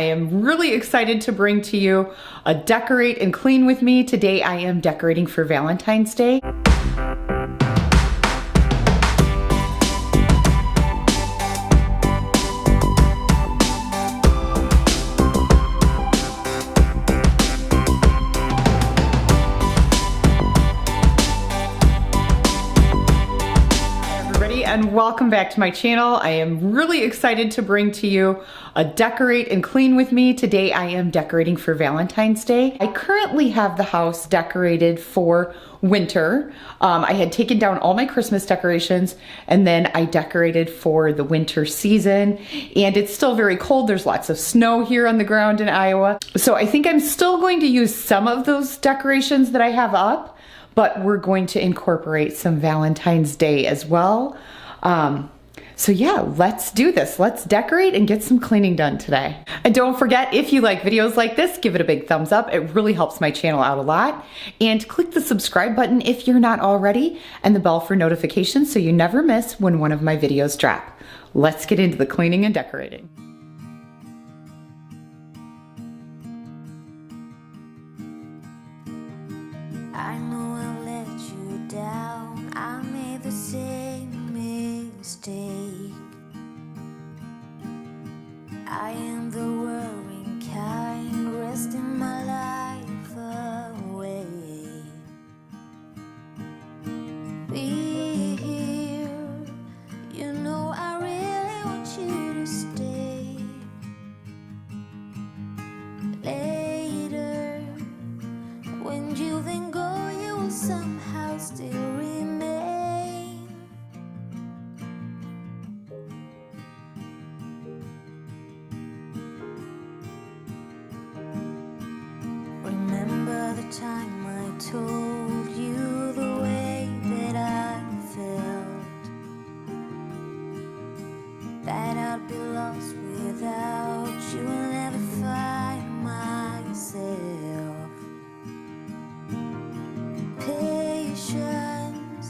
I am really excited to bring to you a decorate and clean with me. Today I am decorating for Valentine's Day. And welcome back to my channel. I am really excited to bring to you a decorate and clean with me. Today I am decorating for Valentine's Day. I currently have the house decorated for winter. I had taken down all my Christmas decorations and then I decorated for the winter season, and it's still very cold. There's lots of snow here on the ground in Iowa. So I think I'm still going to use some of those decorations that I have up, but we're going to incorporate some Valentine's Day as well. So yeah, let's do this. Let's decorate and get some cleaning done today. And don't forget, if you like videos like this, give it a big thumbs up. It really helps my channel out a lot. And click the subscribe button if you're not already, and the bell for notifications so you never miss when one of my videos drop. Let's get into the cleaning and decorating. I know I let you down. I made the same mistake. I am the worrying kind, resting my life away. Be here, you know I really want you to stay. Later, when you then go, you will somehow still remain. Remember the time I told you the way that I felt, that I'd be lost without you and never find myself. Patience.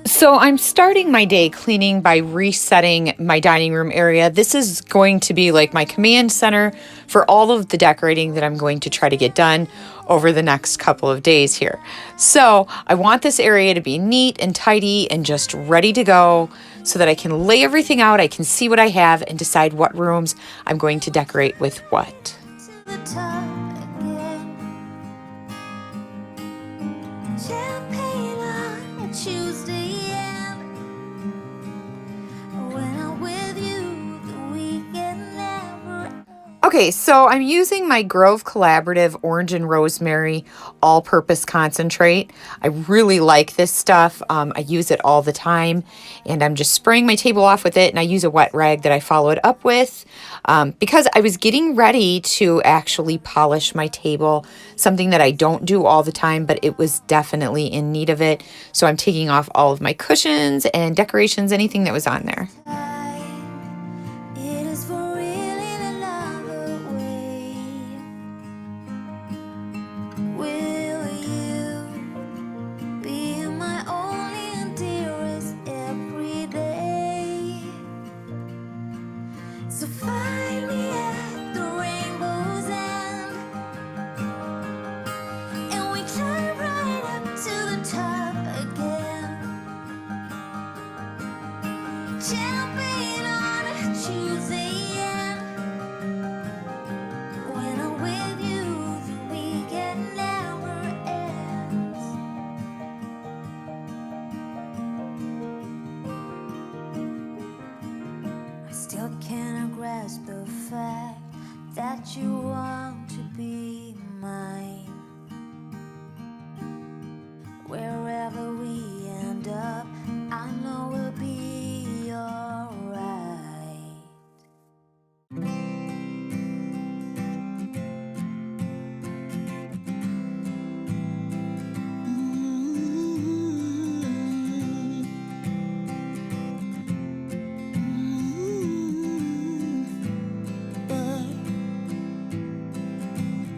So I'm starting my day cleaning by resetting my dining room area. This is going to be like my command center for all of the decorating that I'm going to try to get done over the next couple of days here. So I want this area to be neat and tidy and just ready to go so that I can lay everything out, I can see what I have and decide what rooms I'm going to decorate with what. To the top again. Champagne on a Tuesday, and when I'm with you, the weekend never. Okay, so I'm using my Grove Collaborative Orange and Rosemary all-purpose concentrate. I really like this stuff. I use it all the time, and I'm just spraying my table off with it, and I use a wet rag that I followed up with because I was getting ready to actually polish my table, something that I don't do all the time, but it was definitely in need of it. So I'm taking off all of my cushions and decorations, anything that was on there. It is for real in another way. Will you be my only and dearest every day? So find me at the rainbow's end, and we climb right up to the top again. Champagne on a Tuesday, and when I'm with you, the weekend never ends. I still cannot grasp the fact that you want to be mine. Wherever we end up, I know we'll be alright.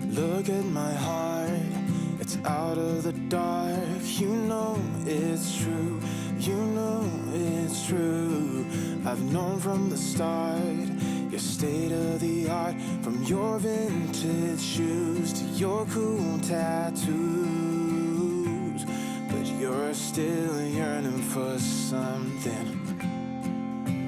Look at my heart, it's out of the dark. You know it's true, you know it's true. I've known from the start, Your state of the art, from your vintage shoes to your cool tattoos. But you're still yearning for something.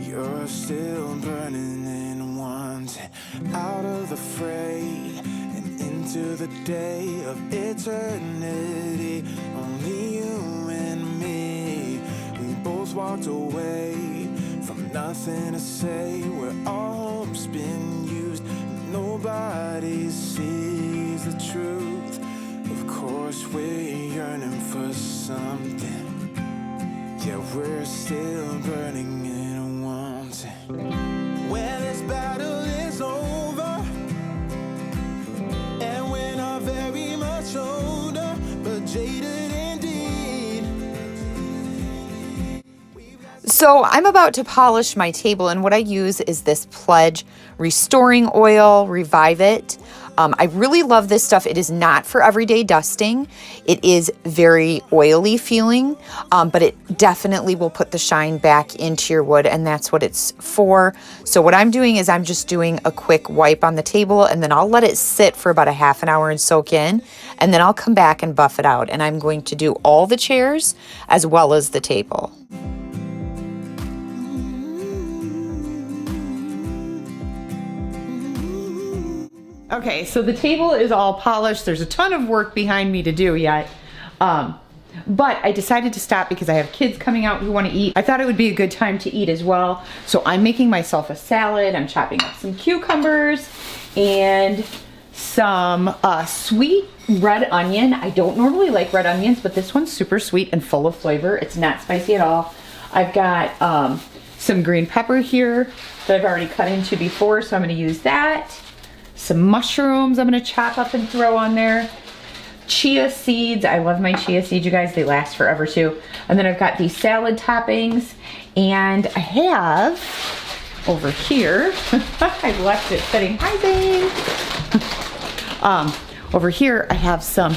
You're still burning and wanting out of the fray and into the day of eternity. Only you and me, we both walked away from nothing to say. Where our hope's been used, nobody sees the truth. Of course we're yearning for something. Yeah, we're still burning and wanting. When this battle is over, and we're not very much older, but jaded indeed. So I'm about to polish my table, and what I use is this Pledge Restoring Oil, Revive It. I really love this stuff. It is not for everyday dusting. It is very oily feeling, but it definitely will put the shine back into your wood, and that's what it's for. So what I'm doing is I'm just doing a quick wipe on the table, and then I'll let it sit for about a half an hour and soak in, and then I'll come back and buff it out. And I'm going to do all the chairs as well as the table. Okay, so the table is all polished. There's a ton of work behind me to do yet. But I decided to stop because I have kids coming out who want to eat. I thought it would be a good time to eat as well. So I'm making myself a salad. I'm chopping up some cucumbers and some sweet red onion. I don't normally like red onions, but this one's super sweet and full of flavor. It's not spicy at all. I've got some green pepper here that I've already cut into before, so I'm going to use that. Some mushrooms I'm gonna chop up and throw on there. Chia seeds, I love my chia seeds, you guys, they last forever too. And then I've got these salad toppings, and I have over here, I left it sitting, hi babe. Over here I have some,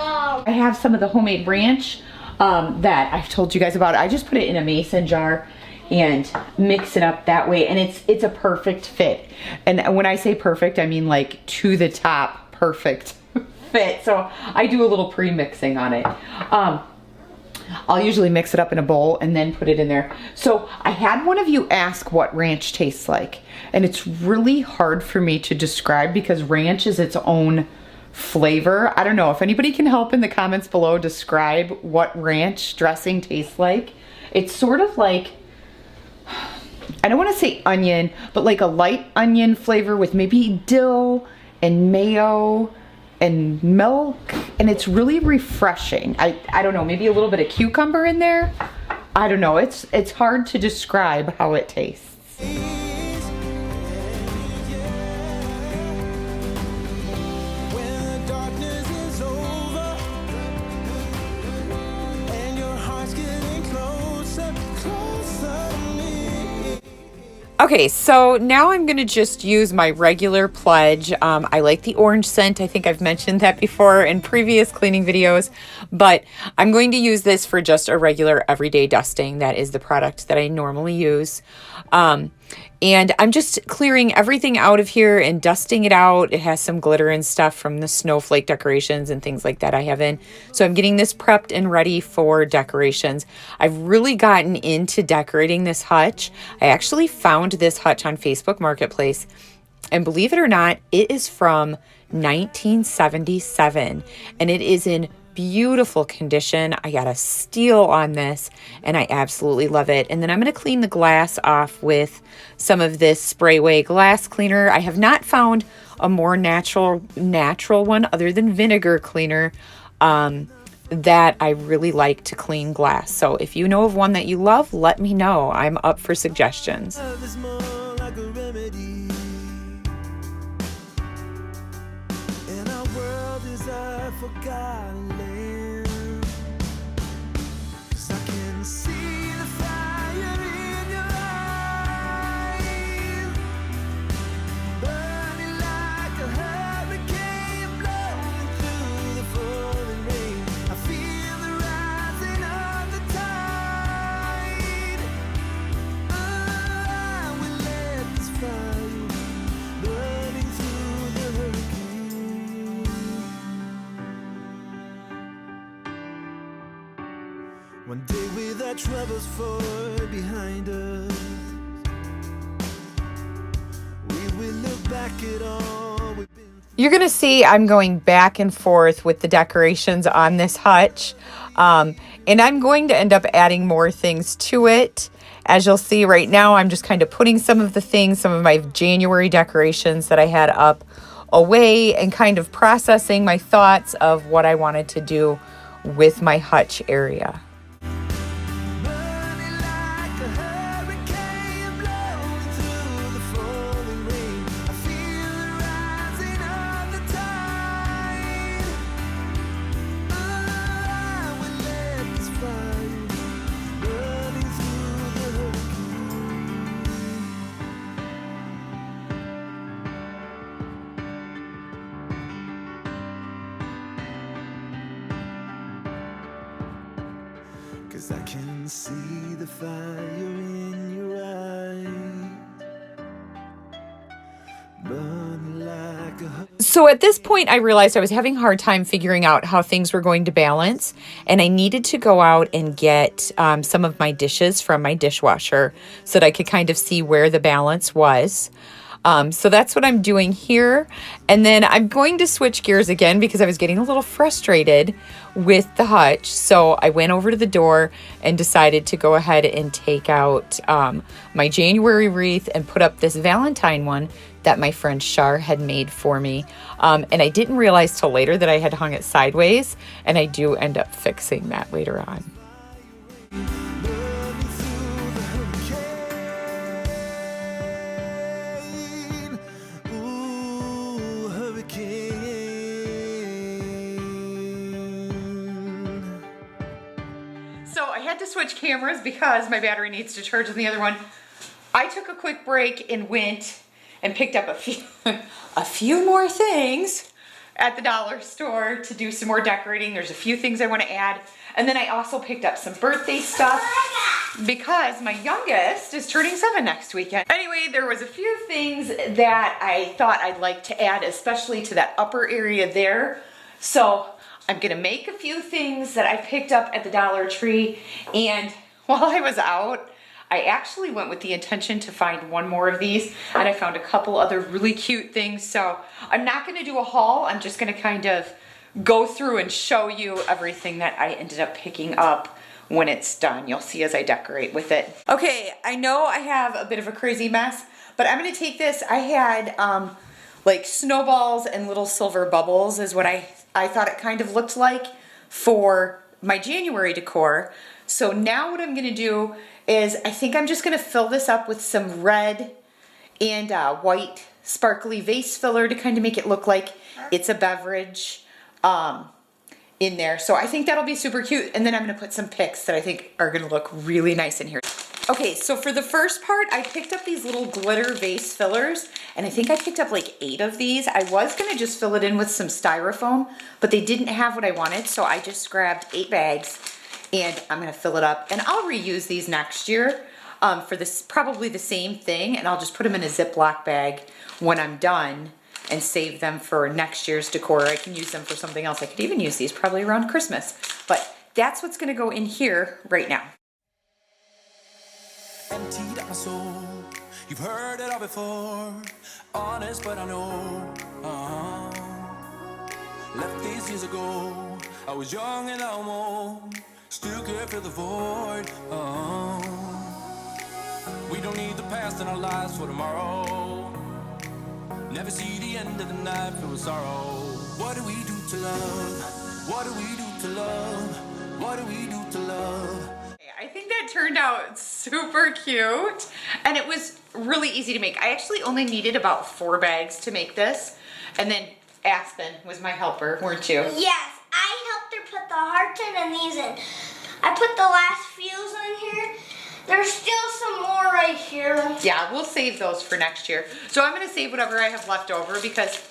I have some of the homemade ranch that I've told you guys about. I just put it in a mason jar and mix it up that way, and it's a perfect fit. And when I say perfect, I mean like to the top perfect fit. So I do a little pre-mixing on it. I'll usually mix it up in a bowl and then put it in there. So I had one of you ask what ranch tastes like, and it's really hard for me to describe because ranch is its own flavor. I don't know if anybody can help in the comments below describe what ranch dressing tastes like. It's sort of like, I don't want to say onion, but like a light onion flavor with maybe dill and mayo and milk, and it's really refreshing. I don't know, maybe a little bit of cucumber in there. I don't know, it's hard to describe how it tastes. Okay, so now I'm going to just use my regular Pledge. I like the orange scent. I think I've mentioned that before in previous cleaning videos, but I'm going to use this for just a regular everyday dusting. That is the product that I normally use. And I'm just clearing everything out of here and dusting it out. It has some glitter and stuff from the snowflake decorations and things like that I have in. So I'm getting this prepped and ready for decorations. I've really gotten into decorating this hutch. I actually found this hutch on Facebook Marketplace, and believe it or not, it is from 1977, and it is in beautiful condition. I got a steal on this, and I absolutely love it. And then I'm going to clean the glass off with some of this Sprayway glass cleaner. I have not found a more natural one other than vinegar cleaner that I really like to clean glass. So if you know of one that you love, let me know. I'm up for suggestions. One day with our troubles far behind us, we will look back at all we've been. You're gonna see I'm going back and forth with the decorations on this hutch. And I'm going to end up adding more things to it. As you'll see right now, I'm just kind of putting some of the things, some of my January decorations that I had up away and kind of processing my thoughts of what I wanted to do with my hutch area. Burning like a hurricane blowing through the falling rain. I feel the rising of the tide. I will let this fire burning through the hurricane. 'Cause I can see the fire in your eyes, burning like a. So at this point, I realized I was having a hard time figuring out how things were going to balance, and I needed to go out and get some of my dishes from my dishwasher so that I could kind of see where the balance was. So that's what I'm doing here. And then I'm going to switch gears again because I was getting a little frustrated with the hutch. So I went over to the door and decided to go ahead and take out my January wreath and put up this Valentine one that my friend Shar had made for me. And I didn't realize till later that I had hung it sideways, and I do end up fixing that later on. Burning through the hurricane. Ooh, hurricane. So I had to switch cameras because my battery needs to charge on the other one. I took a quick break and went and picked up a few more things at the dollar store to do some more decorating. There's a few things I want to add. And then I also picked up some birthday stuff because my youngest is turning 7 next weekend. Anyway, there was a few things that I thought I'd like to add, especially to that upper area there. So I'm gonna make a few things that I picked up at the Dollar Tree. And while I was out, I actually went with the intention to find one more of these, and I found a couple other really cute things. So I'm not gonna do a haul. I'm just gonna kind of go through and show you everything that I ended up picking up when it's done. You'll see as I decorate with it. Okay, I know I have a bit of a crazy mess, but I'm gonna take this. I had like snowballs and little silver bubbles is what I thought it kind of looked like for my January decor. So now what I'm gonna do is I think I'm just gonna fill this up with some red and white sparkly vase filler to kind of make it look like it's a beverage in there. So I think that'll be super cute. And then I'm gonna put some pics that I think are gonna look really nice in here. Okay, so for the first part, I picked up these little glitter vase fillers, and I think I picked up like 8 of these. I was gonna just fill it in with some styrofoam, but they didn't have what I wanted, so I just grabbed 8 bags, and I'm gonna fill it up. And I'll reuse these next year for this, probably the same thing, and I'll just put them in a Ziploc bag when I'm done and save them for next year's decor. I can use them for something else. I could even use these probably around Christmas, but that's what's gonna go in here right now. Emptied out my soul. You've heard it all before. Honest, but I know. Left these years ago. I was young and I'm old. Still can't fill the void. We don't need the past in our lives for tomorrow. Never see the end of the night filled with sorrow. What do we do to love? What do we do to love? What do we do to love? I think that turned out super cute, and it was really easy to make. I actually only needed about 4 bags to make this, and then Aspen was my helper, weren't you? Yes, I helped her put the hearts in and these in. I put the last fuse in here. There's still some more right here. Yeah, we'll save those for next year. So I'm gonna save whatever I have left over because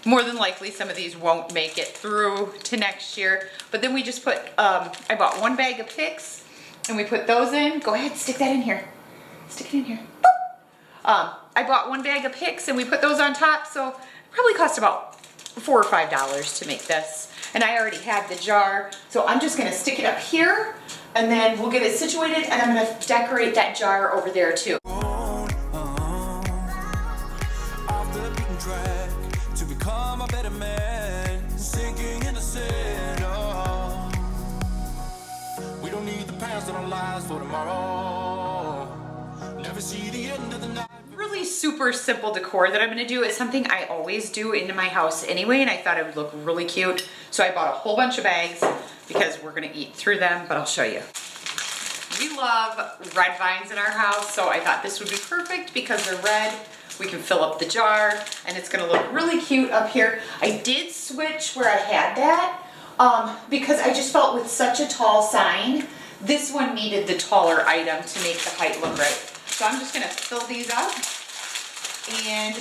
more than likely some of these won't make it through to next year. But then we just put, I bought 1 bag of picks, and we put those in. Go ahead, stick that in here. Stick it in here. Boop. I bought 1 bag of picks and we put those on top, so it probably cost about $4 or $5 to make this. And I already had the jar, so I'm just gonna stick it up here And then we'll get it situated and I'm gonna decorate that jar over there too. Off the beaten track to become a better man, sinking in the sand. Oh, we don't need the past in our lives for tomorrow. Never see the end of the night. Really super simple decor that I'm gonna do is something I always do into my house anyway, and I thought it would look really cute. So I bought a whole bunch of bags because we're gonna eat through them, but I'll show you. We love red vines in our house, so I thought this would be perfect because they're red. We can fill up the jar and it's gonna look really cute up here. I did switch where I had that because I just felt with such a tall sign, this one needed the taller item to make the height look right. So I'm just gonna fill these up, and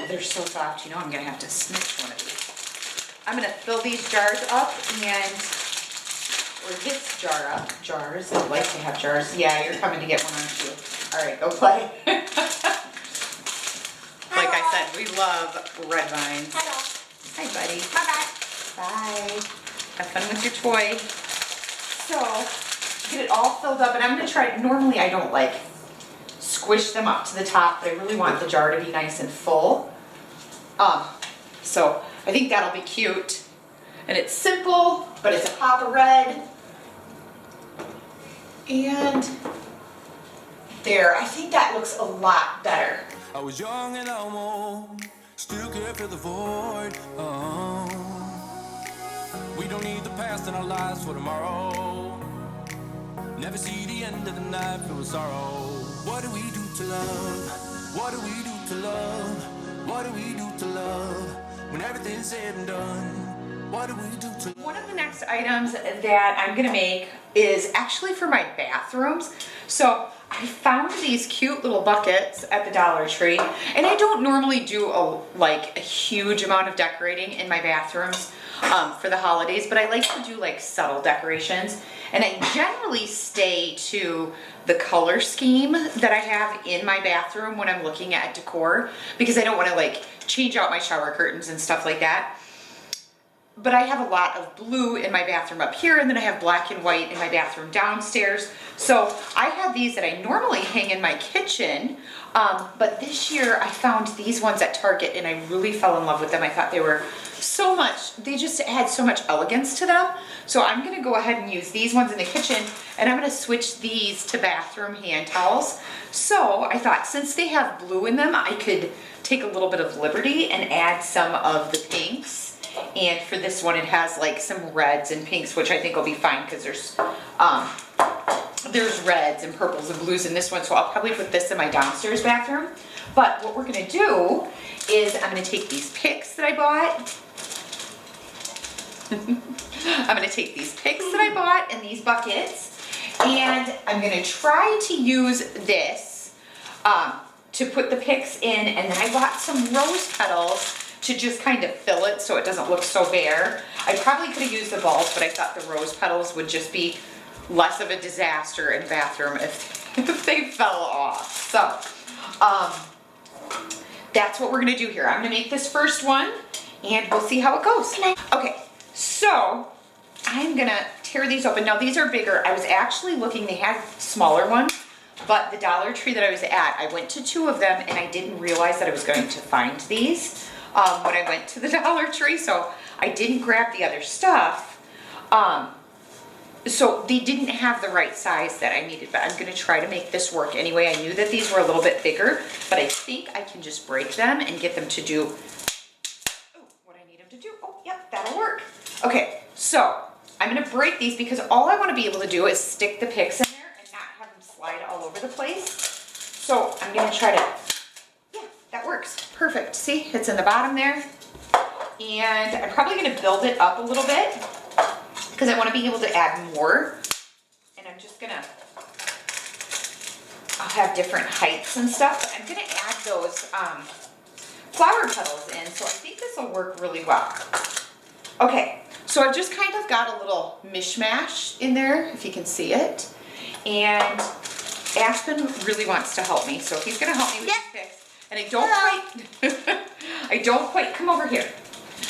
they're so soft, you know I'm gonna have to snitch one of these. I'm gonna fill these jars up or this jar up. Jars, I like to have jars. Yeah, you're coming to get one, aren't you? All right, go play. Like I said, we love red vines. Hello. Hi, buddy. Bye-bye. Bye. Have fun with your toy. So, get it all filled up, and I'm gonna try, normally I don't like squish them up to the top, but I really want the jar to be nice and full. So I think that'll be cute. And it's simple, but it's a pop of red. And there, I think that looks a lot better. I was young and almost still care for the void. We don't need the past in our lives for tomorrow. Never see the end of the night filled with sorrow. What do we do to love? What do we do to love? What do we do to love? When everything's said and done, what do we do to love? One of the next items that I'm gonna make is actually for my bathrooms. So I found these cute little buckets at the Dollar Tree, and I don't normally do a huge amount of decorating in my bathrooms for the holidays, but I like to do like subtle decorations, and I generally stay to the color scheme that I have in my bathroom when I'm looking at decor, because I don't want to like change out my shower curtains and stuff like that. But I have a lot of blue in my bathroom up here, and then I have black and white in my bathroom downstairs. So I have these that I normally hang in my kitchen, but this year I found these ones at Target and I really fell in love with them. I thought they were so much, they just had so much elegance to them. So I'm gonna go ahead and use these ones in the kitchen, and I'm gonna switch these to bathroom hand towels. So I thought since they have blue in them, I could take a little bit of liberty and add some of the pinks. And for this one, it has like some reds and pinks, which I think will be fine because there's reds and purples and blues in this one. So I'll probably put this in my downstairs bathroom. But what we're gonna do is I'm gonna take these picks that I bought. I'm gonna take these picks that I bought in these buckets, and I'm gonna try to use this to put the picks in, and then I bought some rose petals to just kind of fill it so it doesn't look so bare. I probably could have used the balls, but I thought the rose petals would just be less of a disaster in the bathroom if they fell off. So that's what we're gonna do here. I'm gonna make this first one and we'll see how it goes. Okay, so I'm gonna tear these open. Now these are bigger. I was actually looking, they had smaller ones, but the Dollar Tree that I was at, I went to 2 of them and I didn't realize that I was going to find these when I went to the Dollar Tree, so I didn't grab the other stuff. So they didn't have the right size that I needed, but I'm gonna try to make this work anyway. I knew that these were a little bit bigger, but I think I can just break them and get them to do what I need them to do. Oh, yep, that'll work. Okay, so I'm gonna break these because all I wanna be able to do is stick the picks in there and not have them slide all over the place. So I'm gonna try to, yeah, that works. Perfect. See, it's in the bottom there. And I'm probably gonna build it up a little bit because I wanna be able to add more. And I'm just gonna, I'll have different heights and stuff, but I'm gonna add those flower petals in, so I think this will work really well. Okay, so I've just kind of got a little mishmash in there, if you can see it. And Aspen really wants to help me, so he's gonna help me with these picks. And I don't quite, come over here.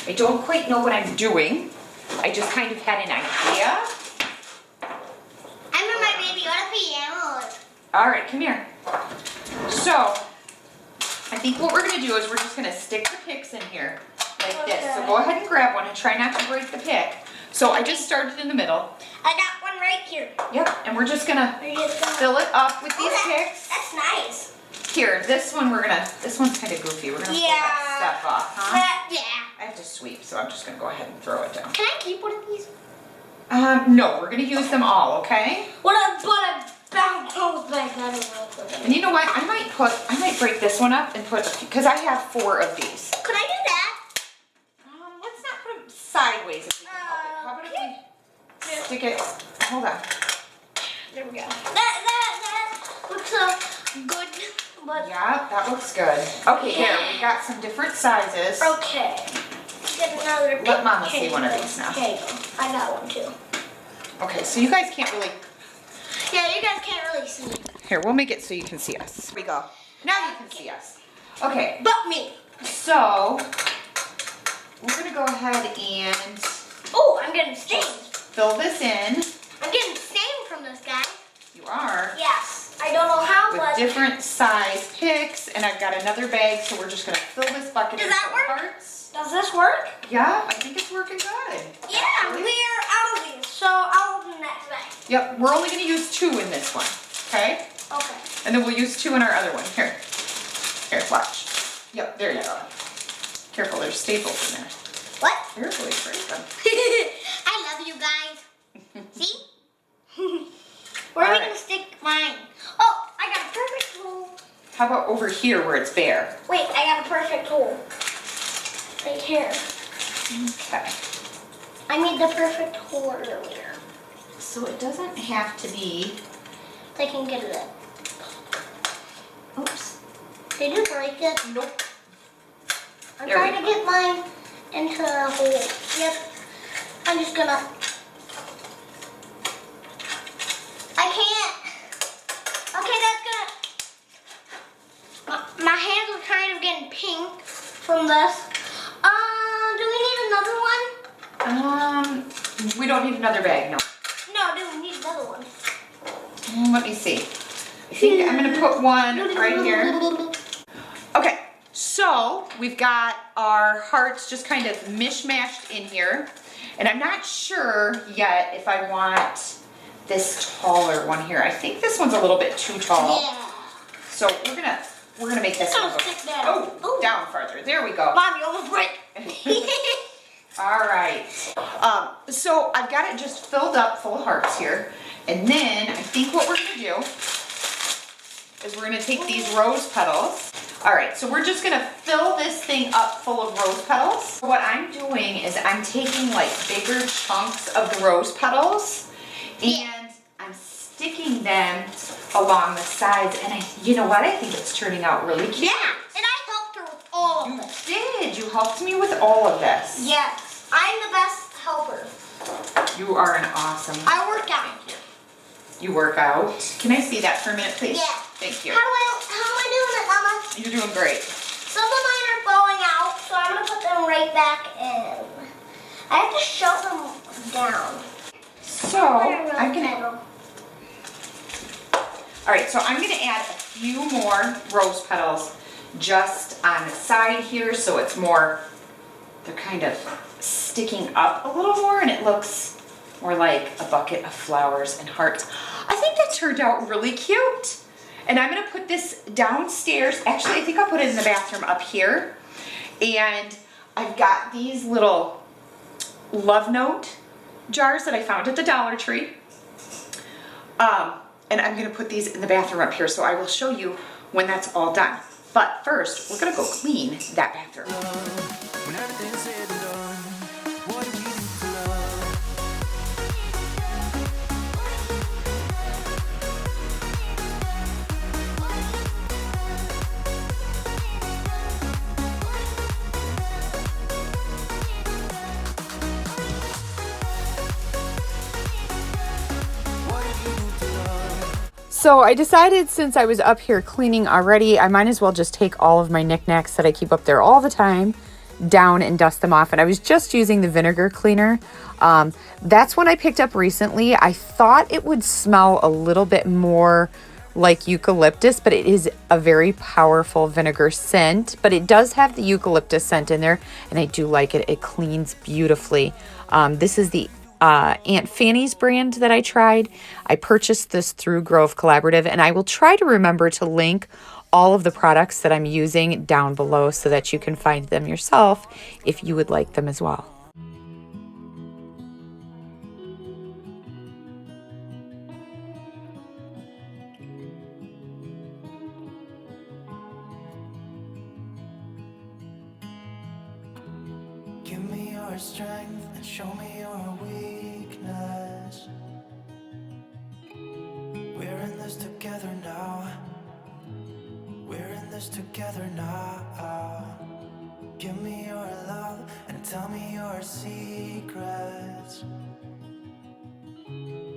I don't quite know what I'm doing. I just kind of had an idea. I'm All right, come here. So, I think what we're gonna do is we're just gonna stick the picks in here like this. So go ahead and grab one and try not to break the pick. So I just started in the middle. I got one right here. Yep, and we're just gonna We're just gonna fill it up with these that- picks. That's nice. Here, this one this one's kind of goofy. We're gonna pull that stuff off, huh? Yeah. I have to sweep, so I'm just gonna go ahead and throw it down. Can I keep one of these? No, we're gonna use them all, okay? What a back goes back. I don't know. And you know what? I might break this one up and because I have 4 of these. Could I do that? Let's not put them sideways if we can help it. How about if we stick it, hold on. There we go. That looks good. But Yeah, that looks good. Okay, there, we got some different sizes. okay. Get another pick. Let Mama see one of these now. There you go. I got one too. Okay, so you guys can't really, Yeah, you guys can't really see. here, we'll make it so you can see us. Here we go. Now you can see us. Okay, But me. so we're gonna go ahead and Oh, I'm getting stained. fill this in. I'm getting stained from this guy. You are. Yes. I don't know how, With but different size picks, and I've got another bag, so we're just gonna fill this bucket Does with that some work? hearts. does this work? Yeah, I think it's working good. Yeah, actually. we're out of these, so I'll open the next bag. Yep, we're only gonna use 2 in this one, okay? Okay. And then we'll use 2 in our other one. Here, watch. Yep, there you go. Careful, there's staples in there. What? Carefully, break them. I love you guys. See? Where are we Alright. gonna stick mine? Oh, I got a perfect hole. How about over here where it's bare? Wait, I got a perfect hole. Right here. Okay. I made the perfect hole earlier. So it doesn't have to be. I can get it up. Oops. Did you break it? Nope. I'm There we trying to get mine into a hole. Yep. I'm just gonna. I can't. Okay, that's gonna. My hands are kind of getting pink from this. Do we need another one? We don't need another bag, no. No, do we need another one? Let me see. I think I'm gonna put one right here. Okay, so we've got our hearts just kind of mishmashed in here. And I'm not sure yet if I want this taller one here. I think this one's a little bit too tall. Yeah. So we're gonna make this one go. Stick that. Oh, Ooh. down farther. There we go. Mom, you almost break. All right. So I've got it just filled up full of hearts here. And then I think what we're gonna do is we're gonna take these rose petals. All right, so we're just gonna fill this thing up full of rose petals. What I'm doing is I'm taking like bigger chunks of the rose petals and I'm sticking them along the sides. And you know what? I think it's turning out really cute. Yeah, and I helped her with all of You this. did. You helped me with all of this. Yes, I'm the best helper. You are an awesome. I work out. You work out. Can I see that for a minute, please? Yeah. Thank you. How am I doing it, Mama? You're doing great. Some of mine are falling out, so I'm gonna put them right back in. I have to shove them down. So I'm gonna. All right, so I'm gonna add a few more rose petals just on the side here, so it's more. They're kind of sticking up a little more, and it looks more like a bucket of flowers and hearts. I think that turned out really cute. And I'm gonna put this downstairs. Actually, I think I'll put it in the bathroom up here. And I've got these little love note jars that I found at the Dollar Tree. And I'm gonna put these in the bathroom up here, so I will show you when that's all done. But first, we're gonna go clean that bathroom. When everything's said and done, what do we do for love? What do you do to love? So I decided since I was up here cleaning already, I might as well just take all of my knickknacks that I keep up there all the time down and dust them off. And I was just using the vinegar cleaner. That's one I picked up recently. I thought it would smell a little bit more like eucalyptus, but it is a very powerful vinegar scent, but it does have the eucalyptus scent in there, and I do like it. It cleans beautifully. This is the Aunt Fanny's brand that I tried. I purchased this through Grove Collaborative, and I will try to remember to link all of the products that I'm using down below so that you can find them yourself if you would like them as well. Give me your strength and show me your weakness. We're in this together now. We're in this together now. Give me your love and tell me your secrets.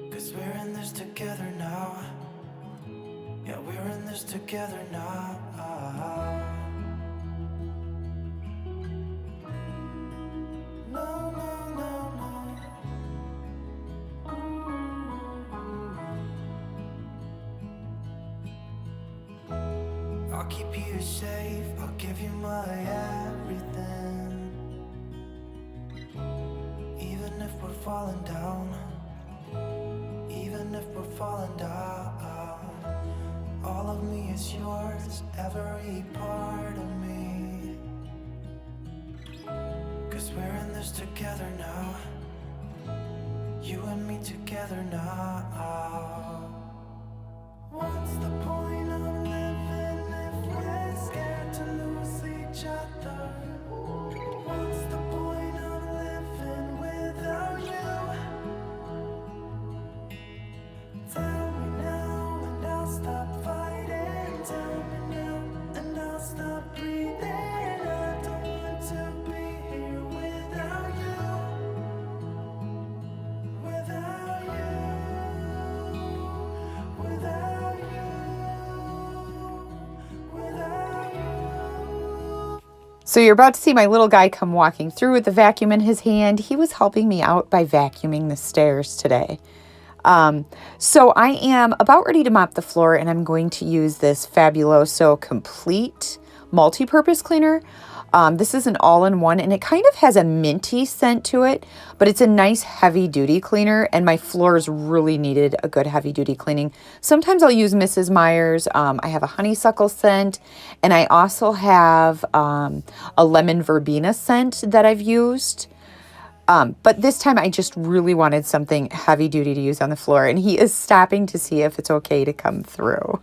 'Cause we're in this together now. Yeah, we're in this together now. No, no, no, no. I'll keep you safe, I'll give you my everything. Even if we're falling down, even if we're falling down, all of me is yours, every part of me. 'Cause we're in this together now. You and me together now. What's the point of living if we're scared to lose each other? What's the point of living without you? Tell me now and I'll stop fighting. Tell me now and I'll stop breathing. I don't want to be here without you. Without you. Without you. Without you. So you're about to see my little guy come walking through with the vacuum in his hand. He was helping me out by vacuuming the stairs today. So I am about ready to mop the floor, and I'm going to use this Fabuloso Complete multi-purpose cleaner. This is an all-in-one, and it kind of has a minty scent to it, but it's a nice heavy-duty cleaner, and my floors really needed a good heavy-duty cleaning. Sometimes I'll use Mrs. Meyer's. I have a honeysuckle scent, and I also have a lemon verbena scent that I've used. But this time I just really wanted something heavy duty to use on the floor, and he is stopping to see if it's okay to come through.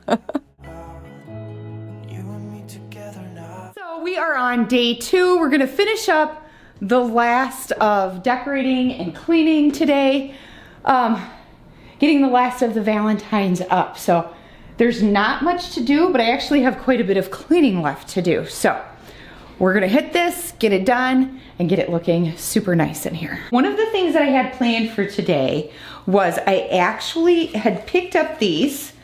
So we are on day 2. We're going to finish up the last of decorating and cleaning today. Getting the last of the Valentines up. So there's not much to do, but I actually have quite a bit of cleaning left to do. So we're gonna hit this, get it done, and get it looking super nice in here. One of the things that I had planned for today was I actually had picked up these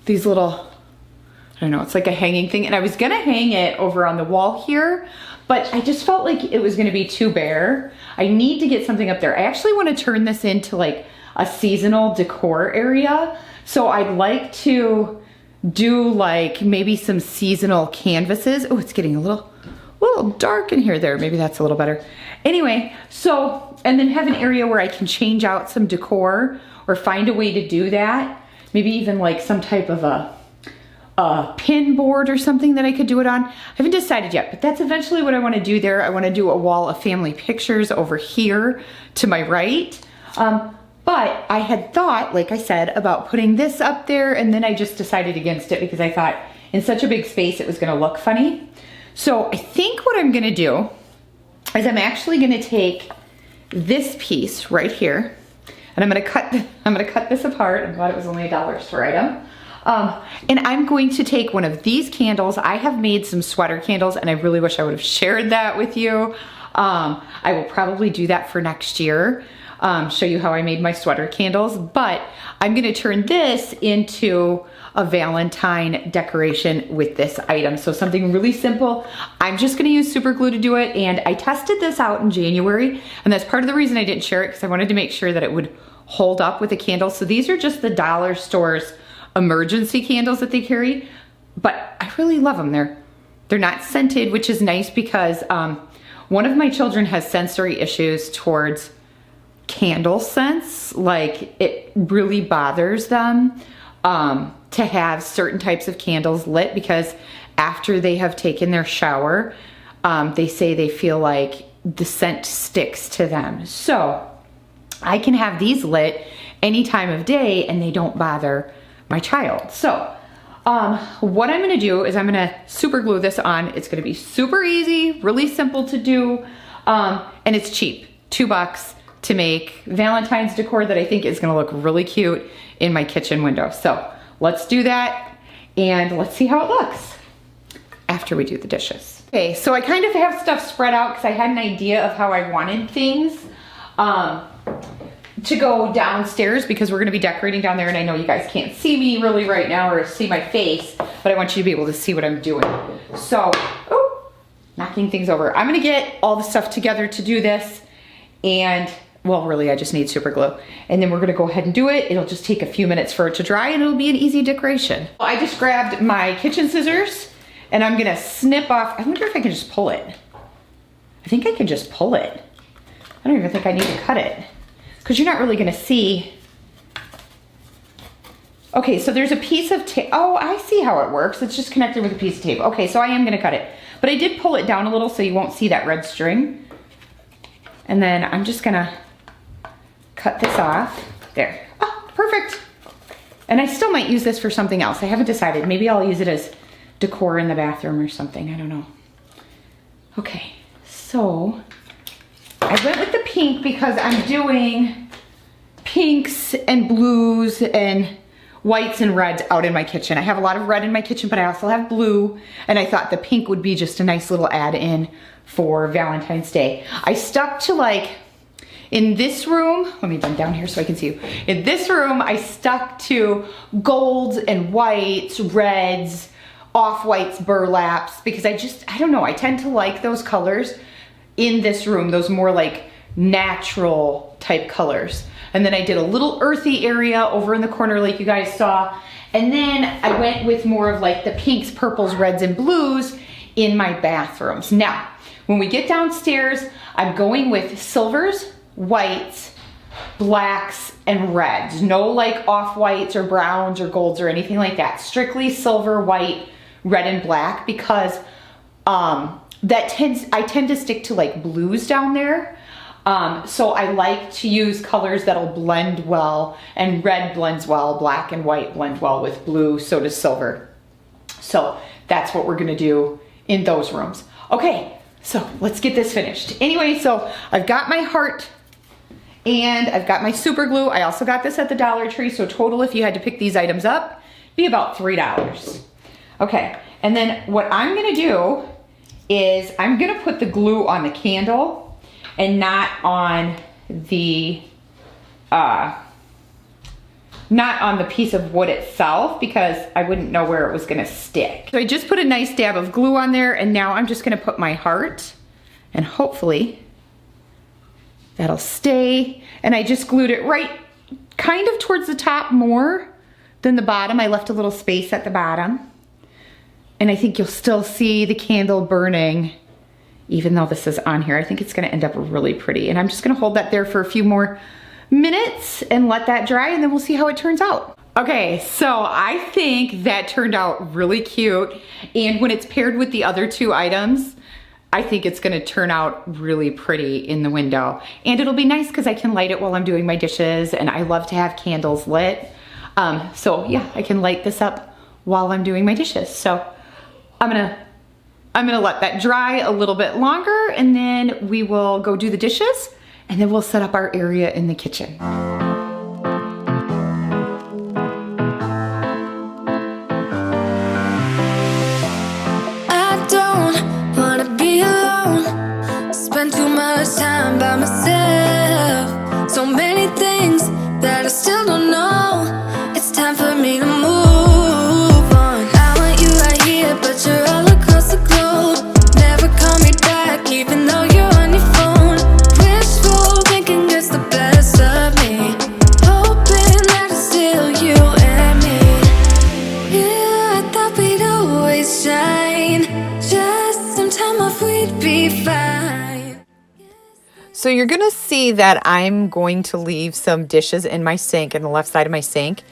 little, I don't know, it's like a hanging thing, and I was gonna hang it over on the wall here, but I just felt like it was gonna be too bare. I need to get something up there. I actually wanna turn this into like a seasonal decor area, so I'd like to do like maybe some seasonal canvases. Oh, it's getting a little dark in here there. Maybe that's a little better. Anyway, so, and then have an area where I can change out some decor or find a way to do that. Maybe even like some type of a pin board or something that I could do it on. I haven't decided yet, but that's eventually what I want to do there. I want to do a wall of family pictures over here to my right. But I had thought, like I said, about putting this up there, and then I just decided against it because I thought in such a big space it was gonna look funny. So I think what I'm gonna do is I'm actually gonna take this piece right here, and I'm gonna cut this apart. I'm glad it was only a dollar store item. And I'm going to take one of these candles. I have made some sweater candles, and I really wish I would have shared that with you. I will probably do that for next year. Show you how I made my sweater candles, but I'm gonna turn this into a Valentine decoration with this item. So something really simple. I'm just gonna use super glue to do it, and I tested this out in January, and that's part of the reason I didn't share it, because I wanted to make sure that it would hold up with a candle. So these are just the dollar store's emergency candles that they carry, but I really love them. They're not scented, which is nice because one of my children has sensory issues towards candle scents. Like it really bothers them to have certain types of candles lit because after they have taken their shower, they say they feel like the scent sticks to them. So I can have these lit any time of day and they don't bother my child. So what I'm gonna do is I'm gonna super glue this on. It's gonna be super easy, really simple to do, and it's cheap, $2 to make Valentine's decor that I think is gonna look really cute in my kitchen window. So let's do that and let's see how it looks after we do the dishes. Okay, so I kind of have stuff spread out because I had an idea of how I wanted things to go downstairs because we're gonna be decorating down there, and I know you guys can't see me really right now or see my face, but I want you to be able to see what I'm doing. So, knocking things over. I'm gonna get all the stuff together to do this, and well, really, I just need super glue. And then we're gonna go ahead and do it. It'll just take a few minutes for it to dry and it'll be an easy decoration. I just grabbed my kitchen scissors and I'm gonna snip off. I wonder if I can just pull it. I think I can just pull it. I don't even think I need to cut it because you're not really gonna see. Okay, so there's a piece of tape. Oh, I see how it works. It's just connected with a piece of tape. Okay, so I am gonna cut it. But I did pull it down a little so you won't see that red string. And then I'm just gonna cut this off. There. Oh, perfect. And I still might use this for something else. I haven't decided. Maybe I'll use it as decor in the bathroom or something. I don't know. Okay, so I went with the pink because I'm doing pinks and blues and whites and reds out in my kitchen. I have a lot of red in my kitchen, but I also have blue, and I thought the pink would be just a nice little add-in for Valentine's Day. I stuck to, like, in this room, let me bend down here so I can see you. In this room, I stuck to golds and whites, reds, off-whites, burlaps, because I don't know, I tend to like those colors in this room, those more like natural type colors. And then I did a little earthy area over in the corner like you guys saw. And then I went with more of like the pinks, purples, reds, and blues in my bathrooms. Now, when we get downstairs, I'm going with silvers, whites, blacks, and reds. No like off-whites or browns or golds or anything like that. Strictly silver, white, red, and black, because I tend to stick to like blues down there. So I like to use colors that'll blend well, and red blends well, black and white blend well with blue, so does silver. So that's what we're gonna do in those rooms. Okay, so let's get this finished. Anyway, so I've got my heart and I've got my super glue. I also got this at the Dollar Tree, so total if you had to pick these items up, it'd be about $3. Okay, and then what I'm gonna do is I'm gonna put the glue on the candle and not on the piece of wood itself, because I wouldn't know where it was gonna stick. So I just put a nice dab of glue on there, and now I'm just gonna put my heart, and hopefully that'll stay. And I just glued it right kind of towards the top more than the bottom. I left a little space at the bottom. And I think you'll still see the candle burning even though this is on here. I think it's gonna end up really pretty. And I'm just gonna hold that there for a few more minutes and let that dry, and then we'll see how it turns out. Okay, so I think that turned out really cute. And when it's paired with the other two items, I think it's gonna turn out really pretty in the window. And it'll be nice because I can light it while I'm doing my dishes, and I love to have candles lit. So yeah, I can light this up while I'm doing my dishes. So I'm gonna let that dry a little bit longer, and then we will go do the dishes, and then we'll set up our area in the kitchen. I don't wanna be alone, spend too much time by myself. So many things that I still don't know. It's time for me to move on. I want you right here, but you're all across the globe. Never call me back, even though you're on your phone. Wishful thinking gets the best of me. shine. Just some time off, we'd be fine. So you're gonna see that I'm going to leave some dishes in my sink, in the left side of my sink.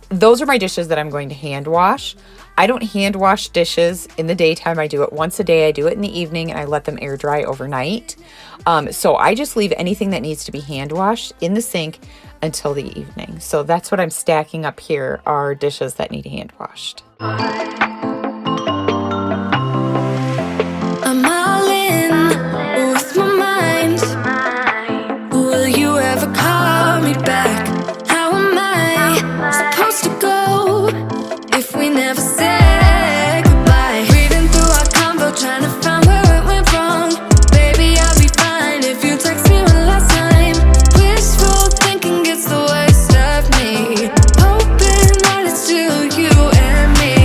Those are my dishes that I'm going to hand wash. I don't hand wash dishes in the daytime. I do it once a day. I do it in the evening and I let them air dry overnight. So I just leave anything that needs to be hand washed in the sink until the evening. So that's what I'm stacking up here, are dishes that need hand washed. I'm all in with my mind. Will you ever call me back? How am I supposed to go if we never say goodbye? Reading through our convo, trying to find where it went wrong. Baby, I'll be fine if you text me one last time. Wishful thinking gets the worst of me, hoping that it's still you and me.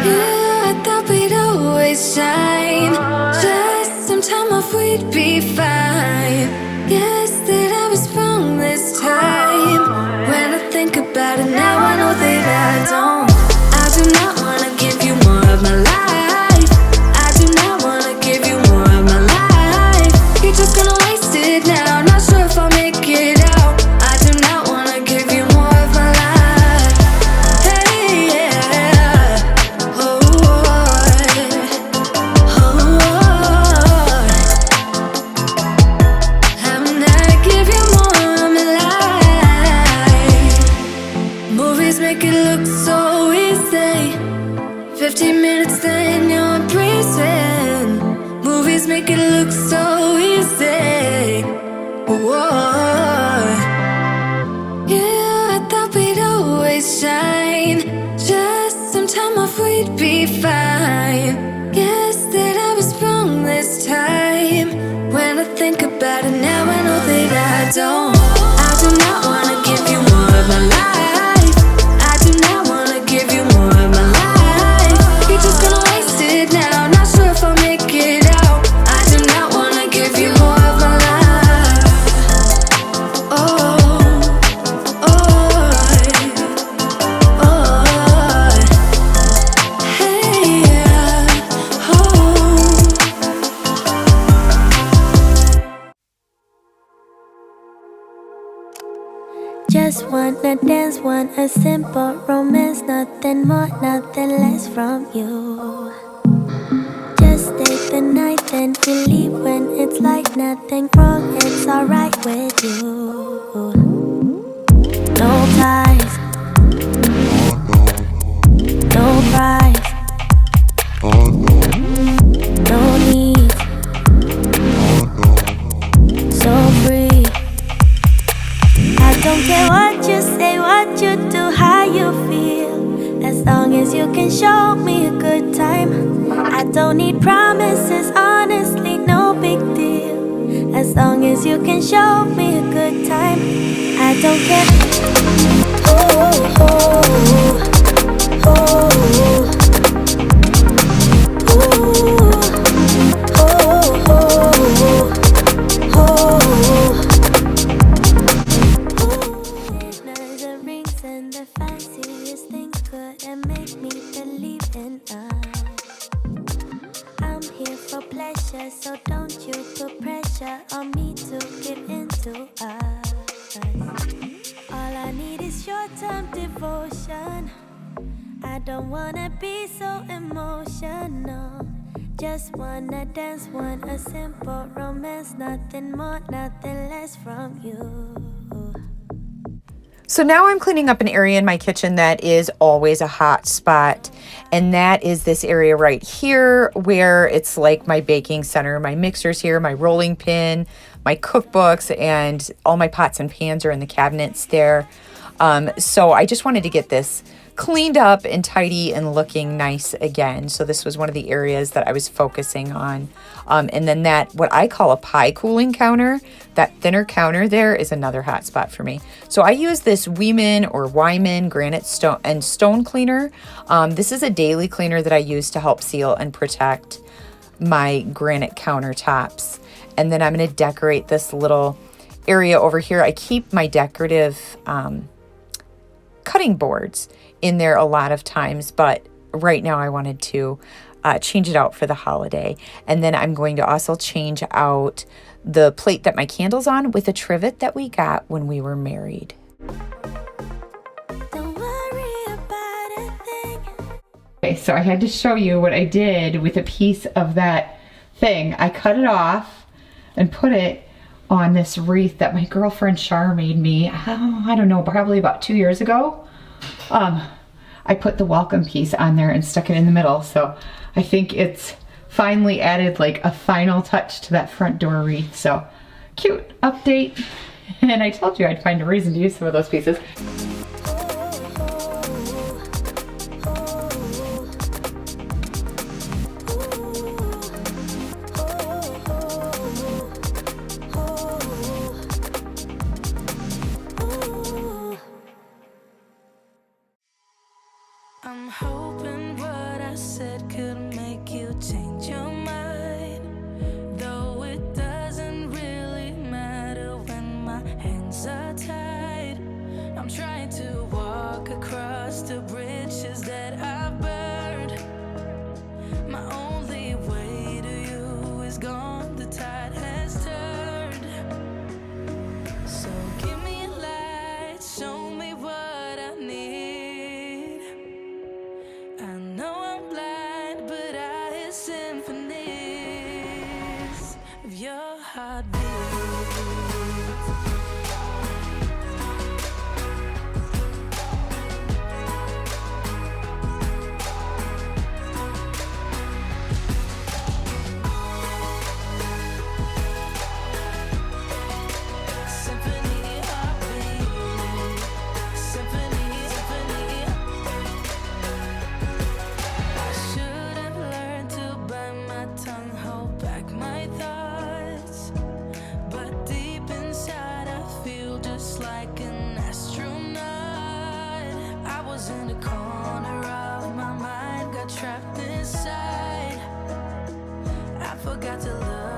Yeah, I thought we'd always shine. Just some time off, we'd be fine. Guess that I was wrong this time. When I think about it now, I know that I don't. I do not wanna give you more of my life. I do not wanna give you more of my life. You're just gonna waste it now. Not sure if I'll make it out. I do not wanna give you more of my life. Hey, yeah. Oh, I'm not give you more of my life. Movies make it look so easy. 15 minutes, then you're breezing. Movies make it look so easy. Whoa. Yeah, I thought we'd always shine. Just some time off, we'd be fine. Guess that I was wrong this time. When I think about it now, I know that I don't. I do not wanna give you more of my life. I do not wanna give you more of my life. You're just gonna waste it now. Not sure if I'll make it out. I do not wanna give you more of my life. Oh, hey, yeah. Just wanna dance, want a simple romance, nothing more, nothing less from you. Just stay the night, then we leave when it's like nothing wrong, it's alright with you. No ties, no price, no need, so free. I don't care what you say, what you do, how you feel. As long as you can show me a good time. I don't need promises, honestly, no big deal. As long as you can show me a good time. I don't care. Oh, oh, oh, oh, so don't you put pressure on me to get into us. All I need is short-term devotion. I don't wanna be so emotional. Just wanna dance, want a simple romance. Nothing more, nothing less from you. So now I'm cleaning up an area in my kitchen that is always a hot spot. And that is this area right here where it's like my baking center. My mixer's here, my rolling pin, my cookbooks, and all my pots and pans are in the cabinets there. So I just wanted to get this cleaned up and tidy and looking nice again. So this was one of the areas that I was focusing on. And then that, what I call a pie cooling counter, that thinner counter there is another hot spot for me. So I use this Wyman granite stone cleaner. This is a daily cleaner that I use to help seal and protect my granite countertops. And then I'm going to decorate this little area over here. I keep my decorative cutting boards in there a lot of times, but right now I wanted to change it out for the holiday. And then I'm going to also change out the plate that my candle's on with a trivet that we got when we were married. Don't worry about a thing. Okay, so I had to show you what I did with a piece of that thing. I cut it off and put it on this wreath that my girlfriend Char made me, I don't know, probably about 2 years ago. I put the welcome piece on there and stuck it in the middle, so I think it's finally added like a final touch to that front door wreath. So cute update. And I told you I'd find a reason to use some of those pieces. I'm hoping what I said could make you change your mind, though it doesn't really matter when my hands are tied. I'm trying to walk across the bridges that I've burned. My only way to you is gone, the tide has turned. So give me a light, show me what I need. I know I'm blind, but I hear symphonies of your heartbeat. Symphony, heartbeat. Symphony, symphony. I should have learned to bite my tongue, hold back my thoughts. But deep inside I feel just like an astronaut. I was in the corner of my mind, got trapped inside. I forgot to look